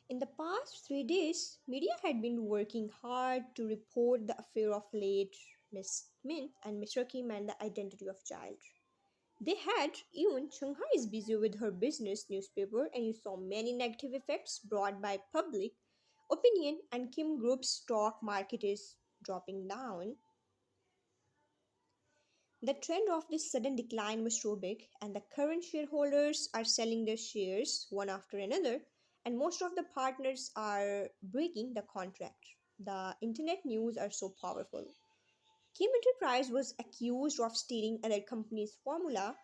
In the past 3 days, media had been working hard to report the affair of late Miss Min and Mr. Kim and the identity of child. They had even Shanghai is busy with her business newspaper, and you saw many negative effects brought by public opinion, and Kim Group's stock market is dropping down. The trend of this sudden decline was so big, and the current shareholders are selling their shares one after another, and most of the partners are breaking the contract. The internet news are so powerful. Kim Enterprise was accused of stealing other companies' formula.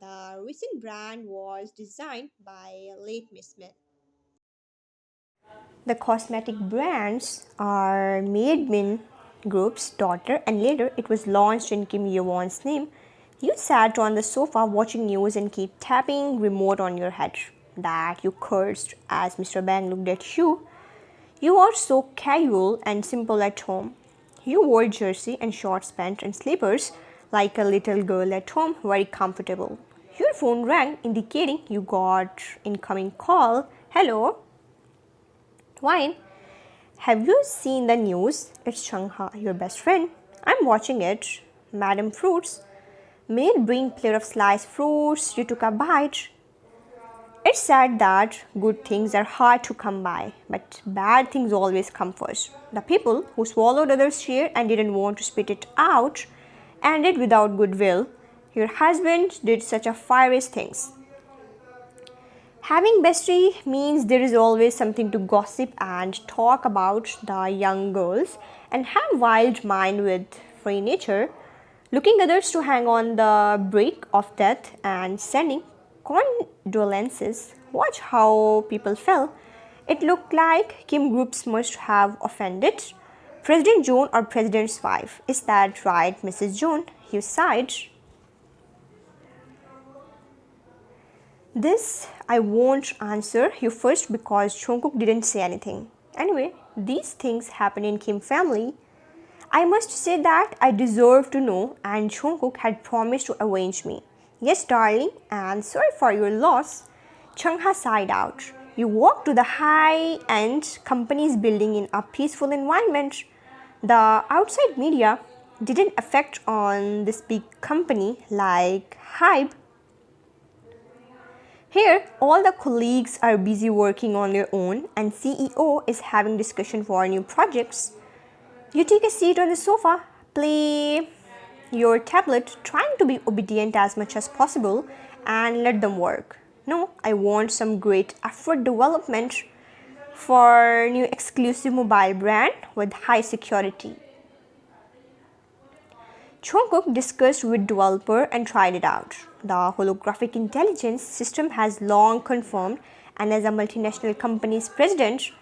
The recent brand was designed by late Miss Smith. The cosmetic brands are made in group's daughter, and later it was launched in Kim Yewon's name. You sat on the sofa watching news and keep tapping remote on your head. That you cursed as Mr. Bang looked at you. You are so casual and simple at home. You wore jersey and short pants and slippers like a little girl at home, very comfortable. Your phone rang indicating you got incoming call. Hello, Wine. Have you seen the news? It's Shanghai, your best friend. I'm watching it. Madam Fruits. Maid bring plate of sliced fruits. You took a bite. It's sad that good things are hard to come by, but bad things always come first. The people who swallowed others' share and didn't want to spit it out ended without goodwill. Your husband did such a fiery things. Having bestie means there is always something to gossip and talk about the young girls and have wild mind with free nature, looking others to hang on the brink of death and sending condolences. Watch how people fell. It looked like Kim Groups must have offended President Joan or President's wife. Is that right, Mrs. Joan? You sighed. This I won't answer you first because Jungkook didn't say anything. Anyway, these things happen in Kim family. I must say that I deserve to know, and Jungkook had promised to avenge me. Yes, darling, and sorry for your loss. Chungha sighed out. You walked to the high-end company's building in a peaceful environment. The outside media didn't affect on this big company like hype. Here, all the colleagues are busy working on their own, and CEO is having discussion for new projects. You take a seat on the sofa, play your tablet, trying to be obedient as much as possible, and let them work. No, I want some great effort development for new exclusive mobile brand with high security. Jungkook discussed with developer and tried it out. The holographic intelligence system has long confirmed, and as a multinational company's president,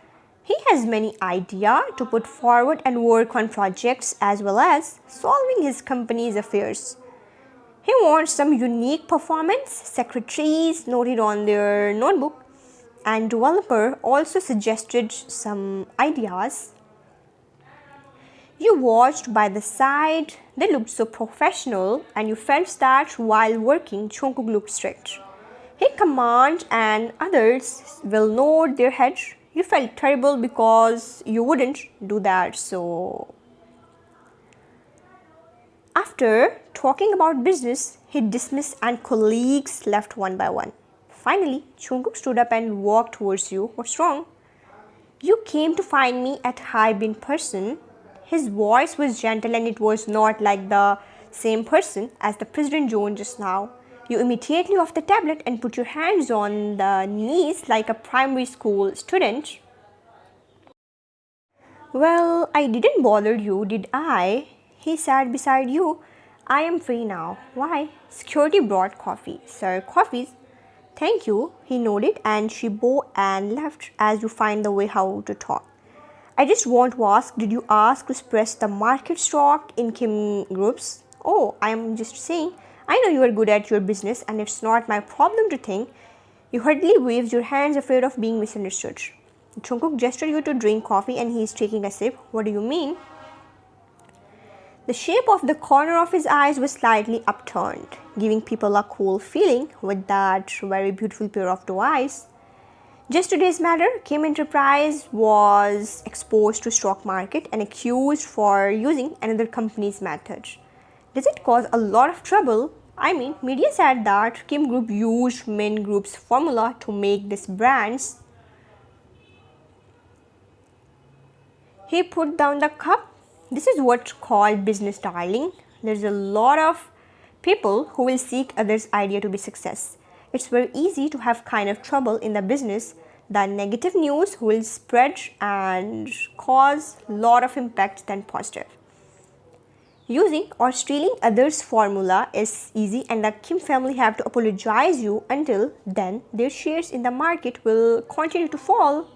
he has many ideas to put forward and work on projects as well as solving his company's affairs. He wants some unique performance secretaries noted on their notebook, and developer also suggested some ideas. You watched by the side, they looked so professional, and you felt that while working, Jungkook looked strict. He commanded and others will nod their heads. You felt terrible because you wouldn't do that. So, after talking about business, he dismissed and colleagues left one by one. Finally, Jungkook stood up and walked towards you. What's wrong? You came to find me at Hybe in person. His voice was gentle and it was not like the same person as the President Joan just now. You immediately off the tablet and put your hands on the knees like a primary school student. Well, I didn't bother you, did I? He sat beside you. I am free now. Why? Security brought coffee. Sir, coffees? Thank you. He nodded and she bowed and left as you find the way how to talk. I just want to ask, did you ask to suppress the market stock in Kim Groups? Oh, I am just saying, I know you are good at your business and it's not my problem to think. You hurriedly waved your hands afraid of being misunderstood. Jungkook gestured you to drink coffee and he is taking a sip. What do you mean? The shape of the corner of his eyes was slightly upturned, giving people a cool feeling with that very beautiful pair of two eyes. Just today's matter, Kim Enterprise was exposed to stock market and accused for using another company's method. Does it cause a lot of trouble? I mean, media said that Kim Group used Min Group's formula to make these brands. He put down the cup. This is what's called business darling. There's a lot of people who will seek others' idea to be success. It's very easy to have kind of trouble in the business. The negative news will spread and cause a lot of impact than positive. Using or stealing others' formula is easy and the Kim family have to apologize you. Until then their shares in the market will continue to fall.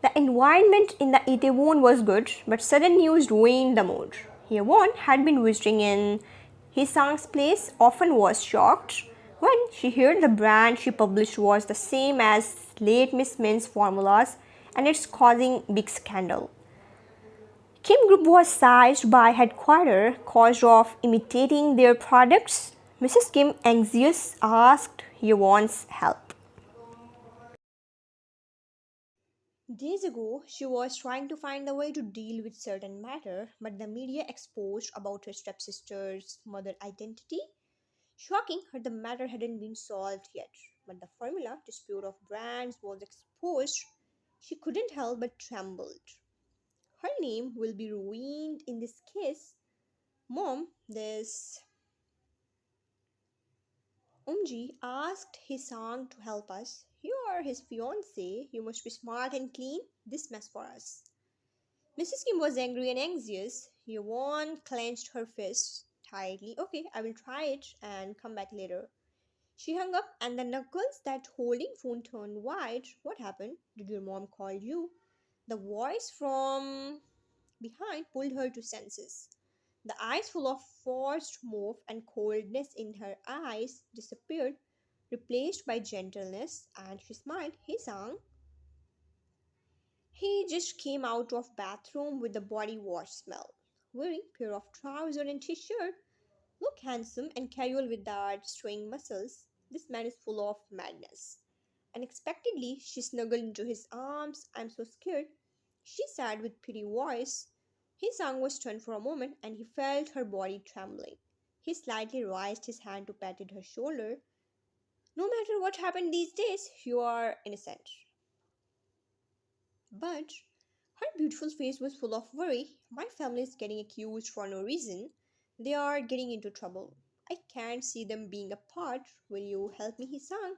The environment in the Itaewon was good, but sudden news ruined the mood. Yewon had been visiting in Heeseung's place, often was shocked when she heard the brand she published was the same as late Miss Min's formulas and it's causing big scandal. Kim Group was seized by headquarters cause of imitating their products. Mrs. Kim anxious asked Yewon's help. Days ago, she was trying to find a way to deal with certain matter, but the media exposed about her stepsister's mother identity. Shocking her the matter hadn't been solved yet, but the formula dispute of brands was exposed. She couldn't help but trembled. Her name will be ruined in this case. Mom, this Umji asked his son to help us. You are his fiance. You must be smart and clean this mess for us. Mrs. Kim was angry and anxious. Yvonne clenched her fists tightly. Okay, I will try it and come back later. She hung up and the knuckles that holding phone turned white. What happened? Did your mom call you? The voice from behind pulled her to senses. The eyes full of forced mirth and coldness in her eyes disappeared, replaced by gentleness, and she smiled. He sang. He just came out of bathroom with the body wash smell, wearing pair of trousers and t-shirt. Look handsome and casual with that swaying muscles. This man is full of madness. Unexpectedly, she snuggled into his arms. I'm so scared, she said with pity voice. His tongue was turned for a moment and he felt her body trembling. He slightly raised his hand to pat her shoulder. No matter what happened these days, you are innocent. But her beautiful face was full of worry. My family is getting accused for no reason. They are getting into trouble. I can't see them being apart. Will you help me, he sang.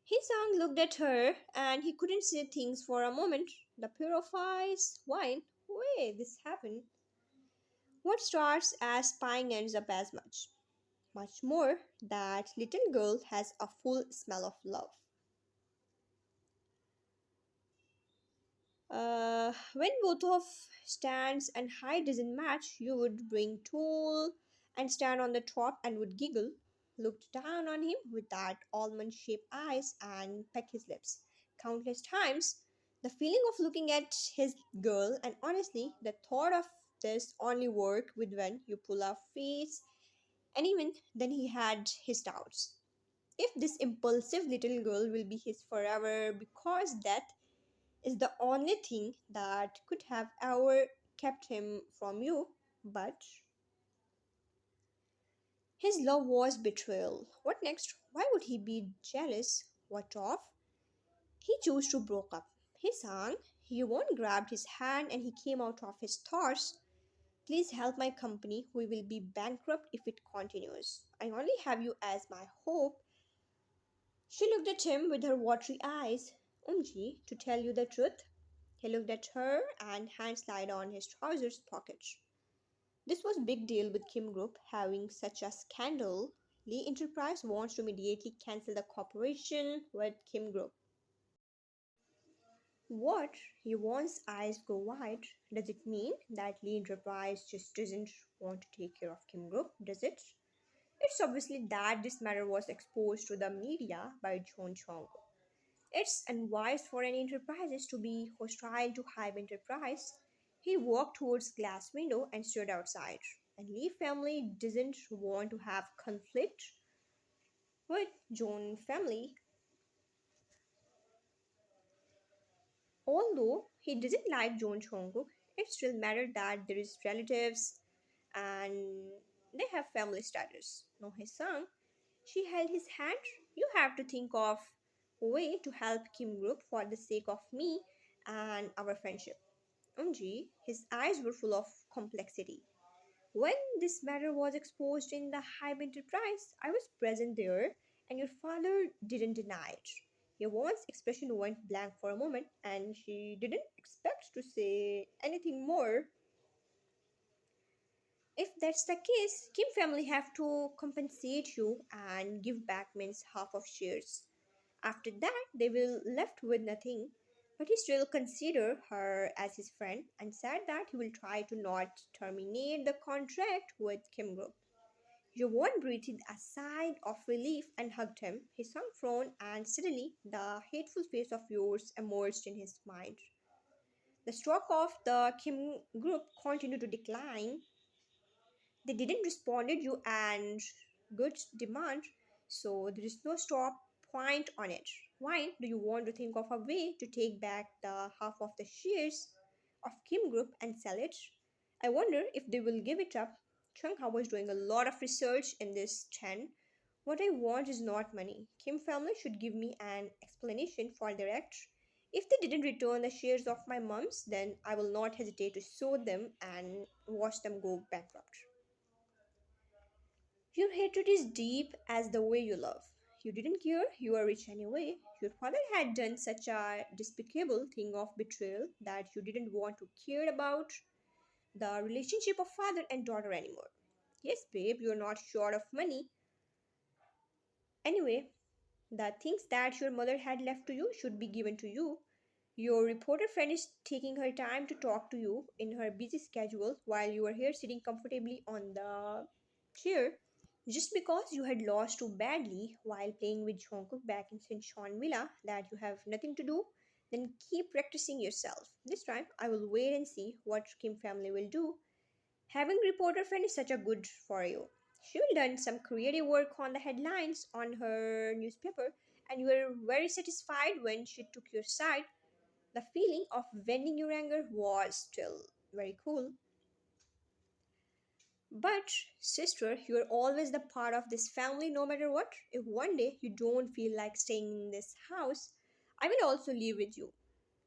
Heeseung looked at her and he couldn't say things for a moment. The pair of eyes whined. Way this happened. What starts as spying ends up as much. Much more. That little girl has a full smell of love. When both of stands and height doesn't match, you would bring tool and stand on the top and would giggle, looked down on him with that almond-shaped eyes and peck his lips. Countless times, the feeling of looking at his girl and honestly, the thought of this only work with when you pull a face and even then he had his doubts. If this impulsive little girl will be his forever because death is the only thing that could have ever kept him from you. But his love was betrayal. What next? Why would he be jealous? What of? He chose to broke up. He sang. Yewon grabbed his hand and he came out of his thoughts. Please help my company. We will be bankrupt if it continues. I only have you as my hope. She looked at him with her watery eyes. Umji, to tell you the truth. He looked at her and hand slid on his trousers pockets. This was big deal with Kim Group having such a scandal. Lee Enterprise wants to immediately cancel the cooperation with Kim Group. What? Yvonne's eyes go wide. Does it mean that Lee Enterprise just doesn't want to take care of Kim Group, does it? It's obviously that this matter was exposed to the media by Jungkook. It's unwise for any enterprises to be hostile to Hive Enterprise. He walked towards glass window and stood outside. And Lee family doesn't want to have conflict with John family. Although he didn't like Jungkook, it still mattered that there is relatives and they have family status. No, Heeseung, she held his hand. You have to think of a way to help Kim Group for the sake of me and our friendship. Unji, his eyes were full of complexity. When this matter was exposed in the Hive Enterprise, I was present there, and your father didn't deny it. Yewon's expression went blank for a moment, and she didn't expect to say anything more. If that's the case, Kim family have to compensate you and give back means half of shares. After that, they will left with nothing. But he still consider her as his friend and said that he will try to not terminate the contract with Kim Group. Yvonne breathed a sigh of relief and hugged him. He sunk frown and suddenly the hateful face of yours emerged in his mind. The stock of the Kim Group continued to decline. They didn't responded you and good demand, so there is no stop point on it. Why do you want to think of a way to take back the half of the shares of Kim Group and sell it? I wonder if they will give it up. Chung Ha was doing a lot of research in this Chen. What I want is not money. Kim family should give me an explanation for their act. If they didn't return the shares of my mums, then I will not hesitate to sue them and watch them go bankrupt. Your hatred is deep as the way you love. You didn't care, you are rich anyway. Your father had done such a despicable thing of betrayal that you didn't want to care about the relationship of father and daughter anymore. Yes, babe, you're not short of money. Anyway, the things that your mother had left to you should be given to you. Your reporter friend is taking her time to talk to you in her busy schedule while you are here sitting comfortably on the chair. Just because you had lost too badly while playing with Jungkook back in St. Sean Villa that you have nothing to do, then keep practicing yourself. This time, I will wait and see what Kim family will do. Having reporter friend is such a good for you. She will done some creative work on the headlines on her newspaper, and you were very satisfied when she took your side. The feeling of venting your anger was still very cool. But, sister, you're always the part of this family no matter what. If one day you don't feel like staying in this house, I will also live with you.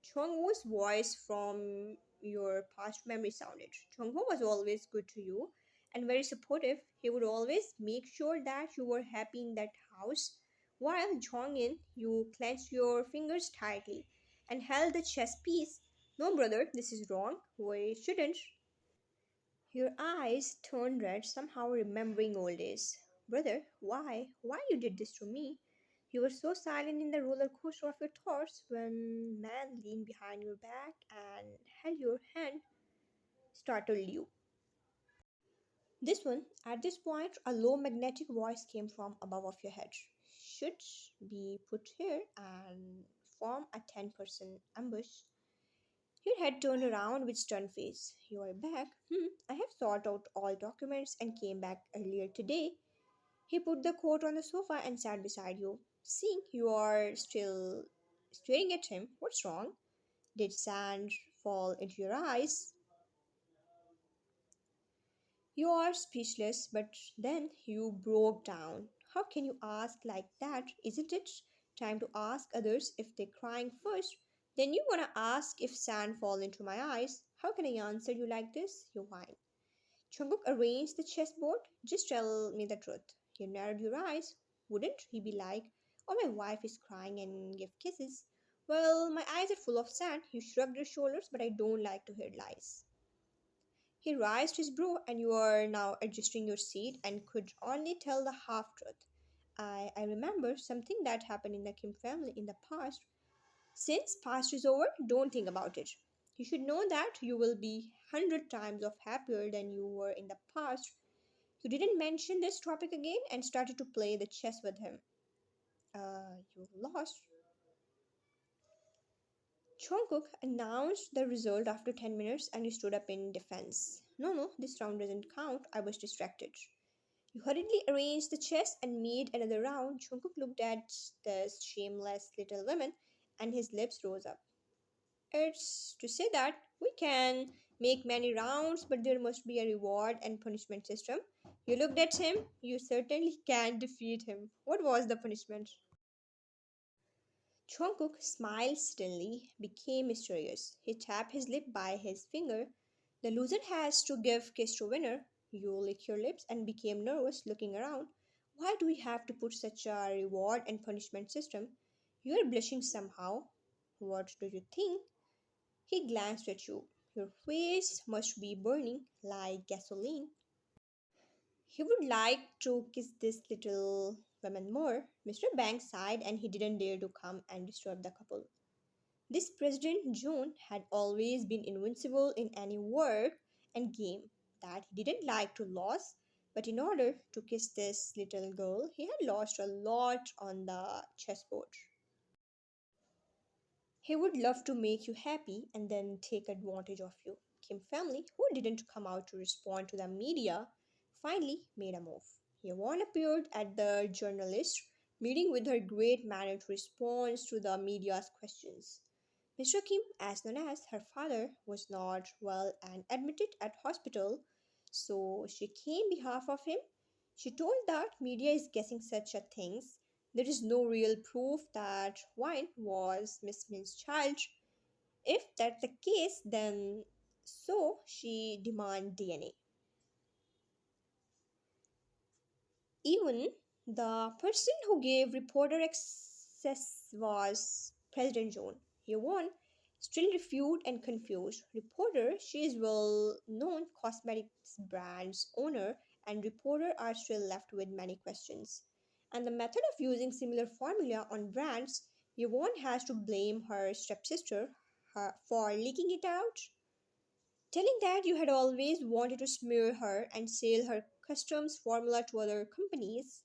Chongwoo's voice from your past memory sounded. Chongwoo was always good to you and very supportive. He would always make sure that you were happy in that house. While Jongin, you clenched your fingers tightly and held the chess piece. No, brother, this is wrong. We shouldn't. Your eyes turned red, somehow remembering old days. Brother, why? Why you did this to me? You were so silent in the roller coaster of your thoughts when man leaned behind your back and held your hand, startled you. This one, at this point, a low magnetic voice came from above of your head. Should be put here and form a 10% ambush. Your head turned around with stern face. You are back. I have sought out all documents and came back earlier today. He put the coat on the sofa and sat beside you. Seeing you are still staring at him, what's wrong? Did sand fall into your eyes? You are speechless, but then you broke down. How can you ask like that? Isn't it time to ask others if they're crying first? Then you wanna ask if sand fall into my eyes. How can I answer you like this? You whine. Jungkook arranged the chessboard. Just tell me the truth. You narrowed your eyes. Wouldn't he be like, oh, my wife is crying and give kisses? Well, my eyes are full of sand. You shrugged your shoulders, but I don't like to hear lies. He raised his brow, and you are now adjusting your seat and could only tell the half truth. I remember something that happened in the Kim family in the past. Since past is over, don't think about it. You should know that you will be 100 times of happier than you were in the past. You didn't mention this topic again and started to play the chess with him. You lost. Jungkook announced the result after 10 minutes and you stood up in defense. No, no, this round doesn't count. I was distracted. You hurriedly arranged the chess and made another round. Jungkook looked at the shameless little woman and his lips rose up. It's to say that we can make many rounds, but there must be a reward and punishment system. You looked at him, you certainly can defeat him. What was the punishment? Jungkook smiled suddenly, became mysterious. He tapped his lip by his finger. The loser has to give kiss to winner. You lick your lips and became nervous, looking around. Why do we have to put such a reward and punishment system? You are blushing somehow. What do you think? He glanced at you. Your face must be burning like gasoline. He would like to kiss this little woman more. Mr. Banks sighed and he didn't dare to come and disturb the couple. This President John had always been invincible in any work and game that he didn't like to lose, but in order to kiss this little girl, he had lost a lot on the chessboard. He would love to make you happy and then take advantage of you. Kim family, who didn't come out to respond to the media, finally made a move. Yewon appeared at the journalist meeting with her great mannered response to the media's questions. Mr. Kim, as known as her father, was not well and admitted at hospital, so she came behalf of him. She told that media is guessing such a things. There is no real proof that Wine was Miss Min's child. If that's the case, then so she demand DNA. Even the person who gave reporter access was President John. He won, still refused and confused. Reporter, she is well known cosmetics brand's owner, and reporter are still left with many questions. And the method of using similar formula on brands, Yvonne has to blame her stepsister for leaking it out, telling that you had always wanted to smear her and sell her customs formula to other companies.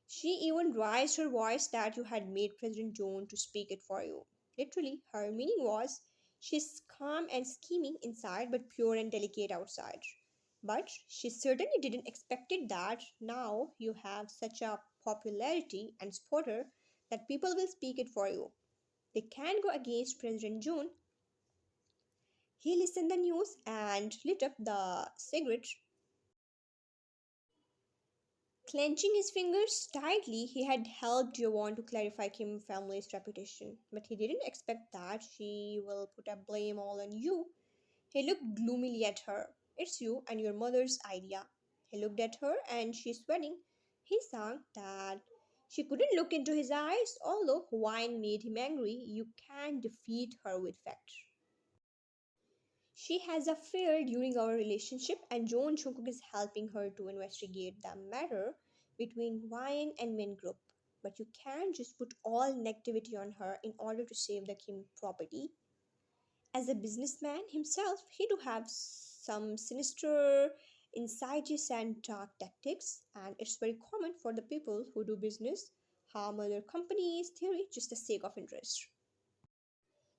She even raised her voice that you had made President Joan to speak it for you. Literally, her meaning was she's calm and scheming inside but pure and delicate outside. But she certainly didn't expect it that now you have such a popularity and supporter that people will speak it for you. They can go against President June. He listened the news and lit up the cigarette. Clenching his fingers tightly, he had helped Yewon to clarify Kim family's reputation, but he didn't expect that she will put a blame all on you. He looked gloomily at her. It's you and your mother's idea. He looked at her and she's sweating. He sang that she couldn't look into his eyes, although wine made him angry. You can't defeat her with facts. She has a affair during our relationship, and John Jungkook is helping her to investigate the matter between Wine and Min Group. But you can't just put all negativity on her in order to save the Kim property. As a businessman himself, he do have some sinister insights and dark tactics, and it's very common for the people who do business harm other companies' theory just the sake of interest.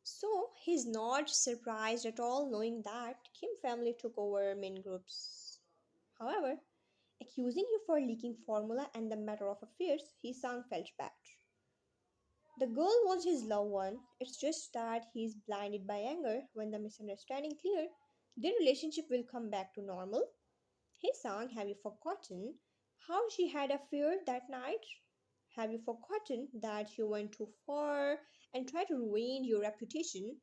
So he's not surprised at all knowing that Kim family took over main groups. However, accusing you for leaking formula and the matter of affairs, Heeseung felt bad. The girl was his loved one. It's just that he's blinded by anger. When the misunderstanding cleared, their relationship will come back to normal. Heeseung, have you forgotten how she had a fear that night? Have you forgotten that you went too far and tried to ruin your reputation?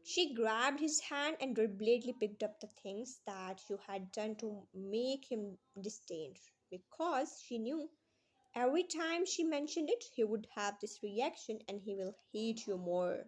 She grabbed his hand and deliberately picked up the things that you had done to make him disdained because she knew every time she mentioned it, he would have this reaction and he will hate you more.